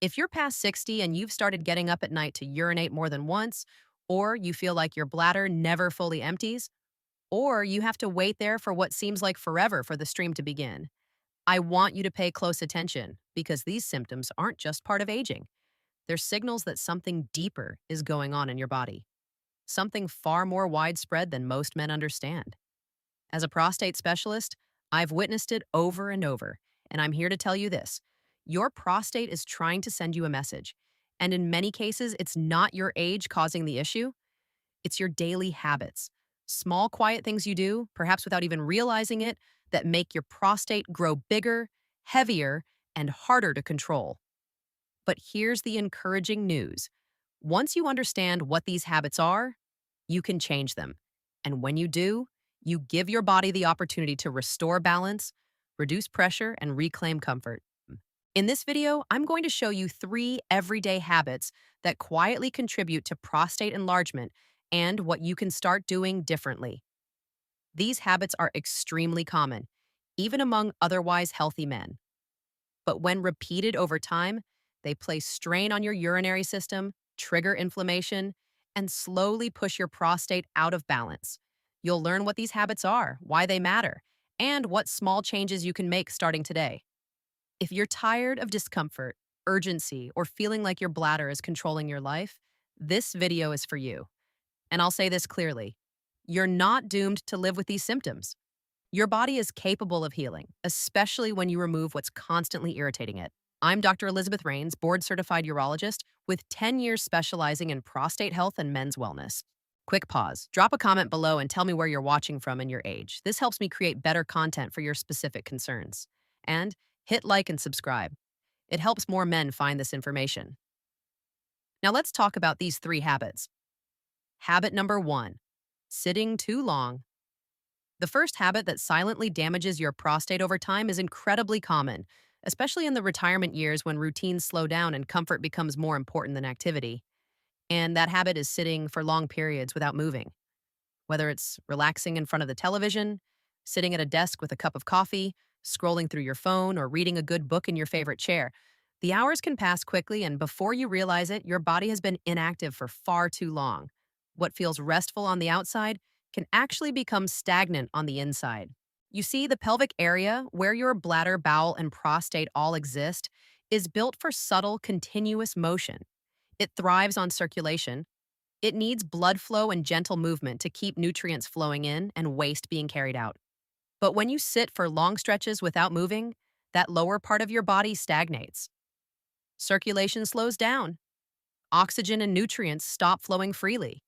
If you're past 60 and you've started getting up at night to urinate more than once, or you feel like your bladder never fully empties, or you have to wait there for what seems like forever for the stream to begin, I want you to pay close attention because these symptoms aren't just part of aging. They're signals that something deeper is going on in your body, something far more widespread than most men understand. As a prostate specialist, I've witnessed it over and over, and I'm here to tell you this. Your prostate is trying to send you a message, and in many cases, it's not your age causing the issue, it's your daily habits. Small, quiet things you do, perhaps without even realizing it, that make your prostate grow bigger, heavier, and harder to control. But here's the encouraging news. Once you understand what these habits are, you can change them. And when you do, you give your body the opportunity to restore balance, reduce pressure, and reclaim comfort. In this video, I'm going to show you 3 everyday habits that quietly contribute to prostate enlargement and what you can start doing differently. These habits are extremely common, even among otherwise healthy men. But when repeated over time, they place strain on your urinary system, trigger inflammation, and slowly push your prostate out of balance. You'll learn what these habits are, why they matter, and what small changes you can make starting today. If you're tired of discomfort, urgency, or feeling like your bladder is controlling your life, this video is for you. And I'll say this clearly. You're not doomed to live with these symptoms. Your body is capable of healing, especially when you remove what's constantly irritating it. I'm Dr. Elizabeth Reines, board-certified urologist with 10 years specializing in prostate health and men's wellness. Quick pause. Drop a comment below and tell me where you're watching from and your age. This helps me create better content for your specific concerns. And hit like and subscribe. It helps more men find this information. Now let's talk about these 3 habits. Habit number 1, sitting too long. The first habit that silently damages your prostate over time is incredibly common, especially in the retirement years when routines slow down and comfort becomes more important than activity. And that habit is sitting for long periods without moving. Whether it's relaxing in front of the television, sitting at a desk with a cup of coffee, scrolling through your phone, or reading a good book in your favorite chair, the hours can pass quickly, and before you realize it, your body has been inactive for far too long. What feels restful on the outside can actually become stagnant on the inside. You see, the pelvic area, where your bladder, bowel, and prostate all exist, is built for subtle, continuous motion. It thrives on circulation. It needs blood flow and gentle movement to keep nutrients flowing in and waste being carried out. But when you sit for long stretches without moving, that lower part of your body stagnates. Circulation slows down. Oxygen and nutrients stop flowing freely.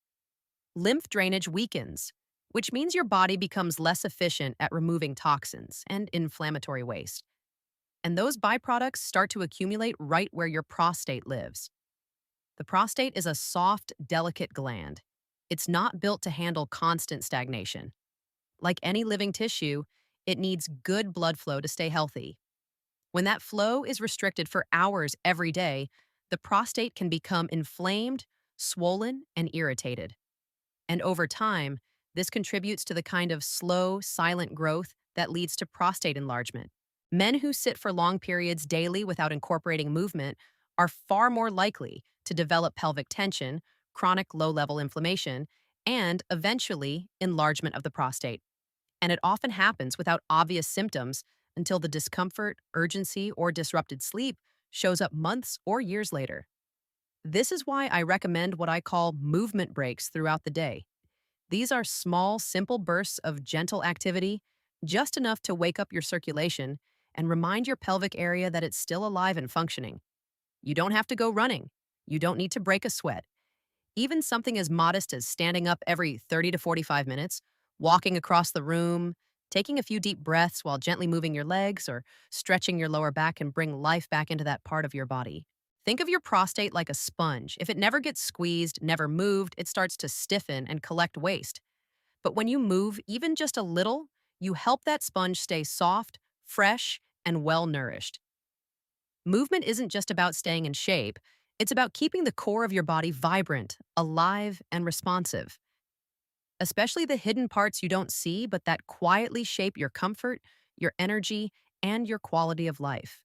Lymph drainage weakens, which means your body becomes less efficient at removing toxins and inflammatory waste. And those byproducts start to accumulate right where your prostate lives. The prostate is a soft, delicate gland. It's not built to handle constant stagnation. Like any living tissue, it needs good blood flow to stay healthy. When that flow is restricted for hours every day, the prostate can become inflamed, swollen, and irritated. And over time, this contributes to the kind of slow, silent growth that leads to prostate enlargement. Men who sit for long periods daily without incorporating movement are far more likely to develop pelvic tension, chronic low-level inflammation, and eventually enlargement of the prostate. And it often happens without obvious symptoms until the discomfort, urgency, or disrupted sleep shows up months or years later. This is why I recommend what I call movement breaks throughout the day. These are small, simple bursts of gentle activity, just enough to wake up your circulation and remind your pelvic area that it's still alive and functioning. You don't have to go running. You don't need to break a sweat. Even something as modest as standing up every 30 to 45 minutes, walking across the room, taking a few deep breaths while gently moving your legs or stretching your lower back can bring life back into that part of your body. Think of your prostate like a sponge. If it never gets squeezed, never moved, it starts to stiffen and collect waste. But when you move even just a little, you help that sponge stay soft, fresh, and well-nourished. Movement isn't just about staying in shape, it's about keeping the core of your body vibrant, alive, and responsive. Especially the hidden parts you don't see, but that quietly shape your comfort, your energy, and your quality of life.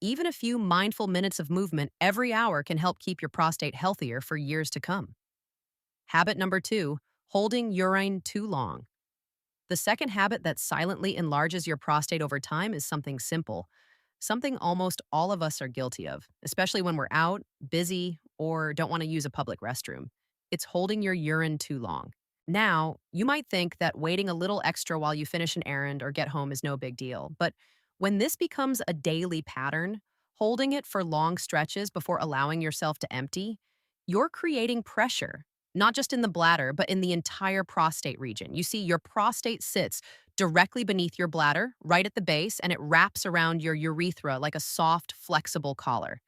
Even a few mindful minutes of movement every hour can help keep your prostate healthier for years to come. Habit number two, holding urine too long. The second habit that silently enlarges your prostate over time is something simple, something almost all of us are guilty of, especially when we're out, busy, or don't want to use a public restroom. It's holding your urine too long. Now, you might think that waiting a little extra while you finish an errand or get home is no big deal, but when this becomes a daily pattern, holding it for long stretches before allowing yourself to empty, you're creating pressure, not just in the bladder, but in the entire prostate region. You see, your prostate sits directly beneath your bladder, right at the base, and it wraps around your urethra like a soft, flexible collar.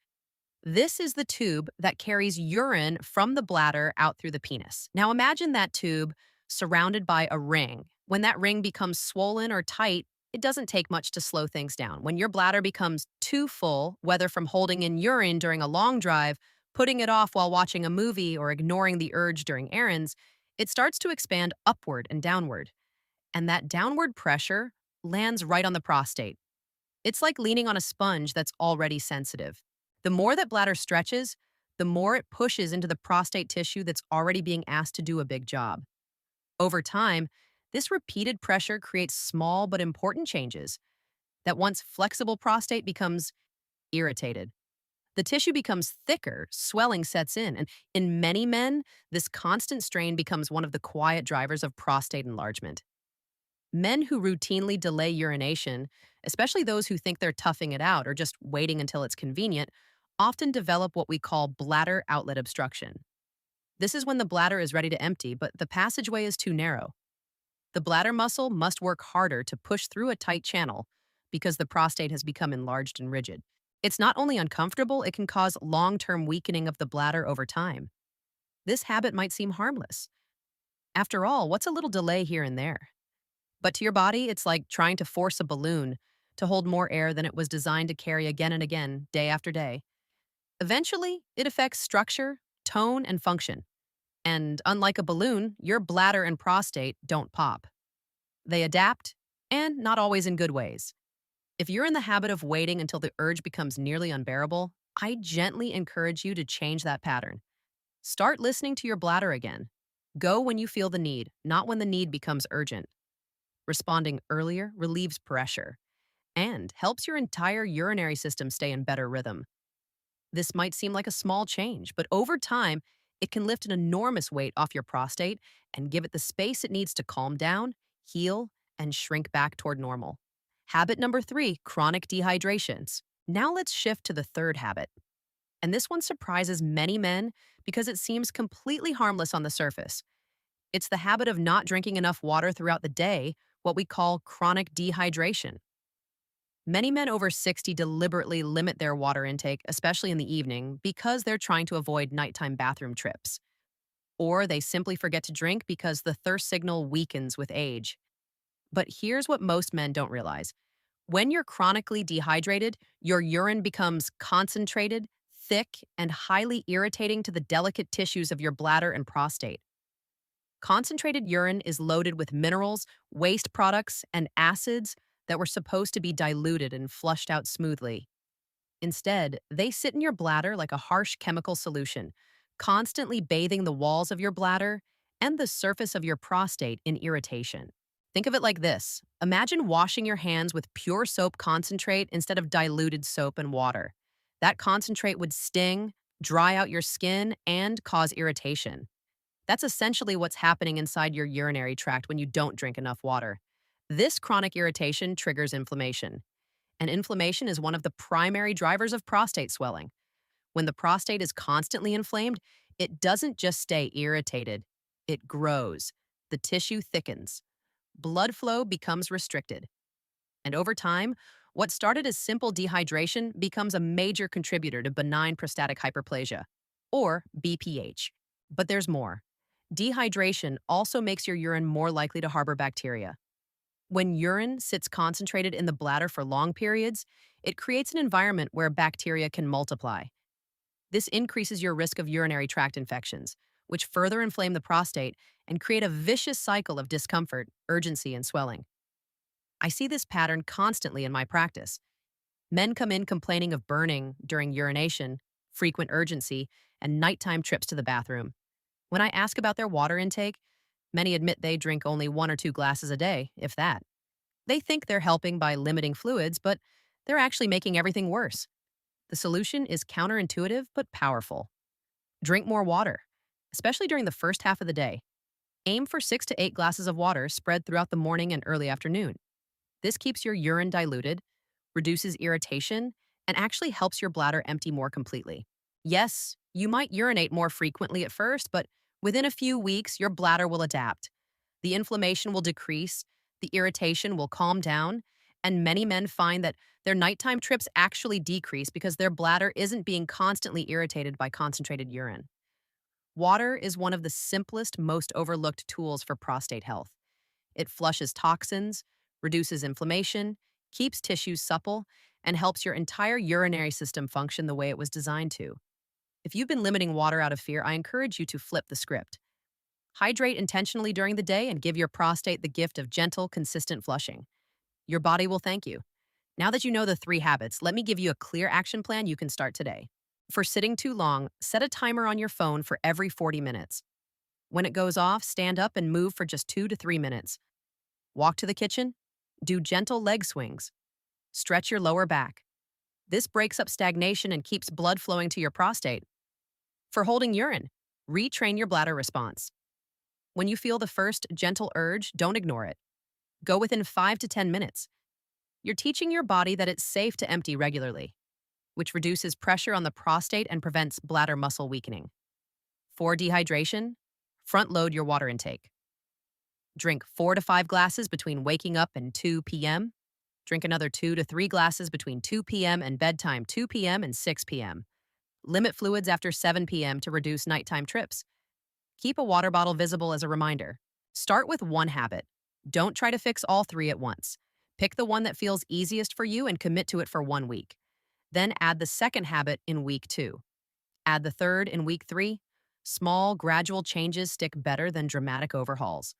This is the tube that carries urine from the bladder out through the penis. Now imagine that tube surrounded by a ring. When that ring becomes swollen or tight, it doesn't take much to slow things down. When your bladder becomes too full, whether from holding in urine during a long drive, putting it off while watching a movie, or ignoring the urge during errands, it starts to expand upward and downward. And that downward pressure lands right on the prostate. It's like leaning on a sponge that's already sensitive. The more that bladder stretches, the more it pushes into the prostate tissue that's already being asked to do a big job. Over time, this repeated pressure creates small but important changes. That once flexible prostate becomes irritated. The tissue becomes thicker, swelling sets in, and in many men, this constant strain becomes one of the quiet drivers of prostate enlargement. Men who routinely delay urination, especially those who think they're toughing it out or just waiting until it's convenient, often develop what we call bladder outlet obstruction. This is when the bladder is ready to empty, but the passageway is too narrow. The bladder muscle must work harder to push through a tight channel because the prostate has become enlarged and rigid. It's not only uncomfortable, it can cause long-term weakening of the bladder over time. This habit might seem harmless. After all, what's a little delay here and there? But to your body, it's like trying to force a balloon to hold more air than it was designed to carry again and again, day after day. Eventually, it affects structure, tone, and function. And unlike a balloon, your bladder and prostate don't pop. They adapt, and not always in good ways. If you're in the habit of waiting until the urge becomes nearly unbearable, I gently encourage you to change that pattern. Start listening to your bladder again. Go when you feel the need, not when the need becomes urgent. Responding earlier relieves pressure and helps your entire urinary system stay in better rhythm. This might seem like a small change, but over time, it can lift an enormous weight off your prostate and give it the space it needs to calm down, heal, and shrink back toward normal. Habit number three, chronic dehydrations. Now let's shift to the third habit. And this one surprises many men because it seems completely harmless on the surface. It's the habit of not drinking enough water throughout the day, what we call chronic dehydration. Many men over 60 deliberately limit their water intake, especially in the evening, because they're trying to avoid nighttime bathroom trips. Or they simply forget to drink because the thirst signal weakens with age. But here's what most men don't realize. When you're chronically dehydrated, your urine becomes concentrated, thick, and highly irritating to the delicate tissues of your bladder and prostate. Concentrated urine is loaded with minerals, waste products, and acids that were supposed to be diluted and flushed out smoothly. Instead, they sit in your bladder like a harsh chemical solution, constantly bathing the walls of your bladder and the surface of your prostate in irritation. Think of it like this. Imagine washing your hands with pure soap concentrate instead of diluted soap and water. That concentrate would sting, dry out your skin, and cause irritation. That's essentially what's happening inside your urinary tract when you don't drink enough water. This chronic irritation triggers inflammation, and inflammation is one of the primary drivers of prostate swelling. When the prostate is constantly inflamed, it doesn't just stay irritated, it grows. The tissue thickens. Blood flow becomes restricted. And over time, what started as simple dehydration becomes a major contributor to benign prostatic hyperplasia, or BPH. But there's more. Dehydration also makes your urine more likely to harbor bacteria. When urine sits concentrated in the bladder for long periods, it creates an environment where bacteria can multiply. This increases your risk of urinary tract infections, which further inflame the prostate and create a vicious cycle of discomfort, urgency, and swelling. I see this pattern constantly in my practice. Men come in complaining of burning during urination, frequent urgency, and nighttime trips to the bathroom. When I ask about their water intake, many admit they drink only 1 or 2 glasses a day, if that. They think they're helping by limiting fluids, but they're actually making everything worse. The solution is counterintuitive but powerful. Drink more water, especially during the first half of the day. Aim for 6 to 8 glasses of water spread throughout the morning and early afternoon. This keeps your urine diluted, reduces irritation, and actually helps your bladder empty more completely. Yes, you might urinate more frequently at first, but within a few weeks, your bladder will adapt. The inflammation will decrease, the irritation will calm down, and many men find that their nighttime trips actually decrease because their bladder isn't being constantly irritated by concentrated urine. Water is one of the simplest, most overlooked tools for prostate health. It flushes toxins, reduces inflammation, keeps tissues supple, and helps your entire urinary system function the way it was designed to. If you've been limiting water out of fear, I encourage you to flip the script. Hydrate intentionally during the day and give your prostate the gift of gentle, consistent flushing. Your body will thank you. Now that you know the 3 habits, let me give you a clear action plan you can start today. For sitting too long, set a timer on your phone for every 40 minutes. When it goes off, stand up and move for just 2 to 3 minutes. Walk to the kitchen. Do gentle leg swings. Stretch your lower back. This breaks up stagnation and keeps blood flowing to your prostate. For holding urine, retrain your bladder response. When you feel the first gentle urge, don't ignore it. Go within 5 to 10 minutes. You're teaching your body that it's safe to empty regularly, which reduces pressure on the prostate and prevents bladder muscle weakening. For dehydration, front load your water intake. Drink 4 to 5 glasses between waking up and 2 p.m. Drink another 2 to 3 glasses between 2 p.m. and bedtime 2 p.m. and 6 p.m. Limit fluids after 7 p.m. to reduce nighttime trips. Keep a water bottle visible as a reminder. Start with 1 habit. Don't try to fix all 3 at once. Pick the one that feels easiest for you and commit to it for 1 week. Then add the second habit in week 2. Add the third in week 3. Small, gradual changes stick better than dramatic overhauls.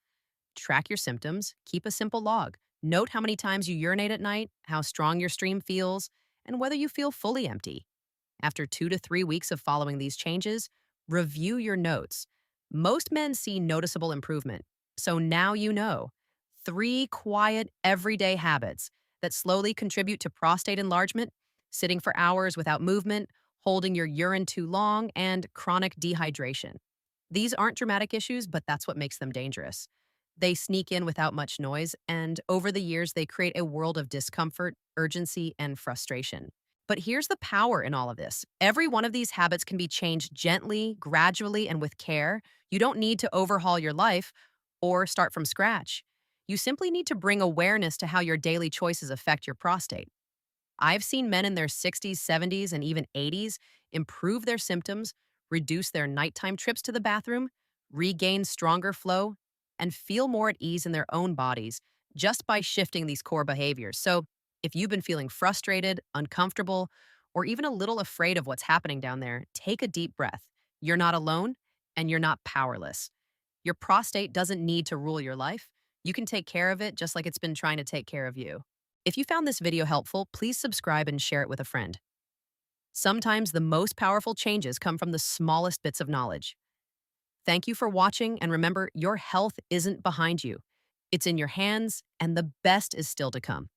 Track your symptoms, keep a simple log. Note how many times you urinate at night, how strong your stream feels, and whether you feel fully empty. After 2 to 3 weeks of following these changes, review your notes. Most men see noticeable improvement, so now you know. 3 quiet, everyday habits that slowly contribute to prostate enlargement, sitting for hours without movement, holding your urine too long, and chronic dehydration. These aren't dramatic issues, but that's what makes them dangerous. They sneak in without much noise, and over the years, they create a world of discomfort, urgency, and frustration. But here's the power in all of this. Every one of these habits can be changed gently, gradually, and with care. You don't need to overhaul your life or start from scratch. You simply need to bring awareness to how your daily choices affect your prostate. I've seen men in their 60s, 70s, and even 80s improve their symptoms, reduce their nighttime trips to the bathroom, regain stronger flow, and feel more at ease in their own bodies just by shifting these core behaviors. So, if you've been feeling frustrated, uncomfortable, or even a little afraid of what's happening down there, take a deep breath. You're not alone, and you're not powerless. Your prostate doesn't need to rule your life. You can take care of it just like it's been trying to take care of you. If you found this video helpful, please subscribe and share it with a friend. Sometimes the most powerful changes come from the smallest bits of knowledge. Thank you for watching, and remember, your health isn't behind you. It's in your hands, and the best is still to come.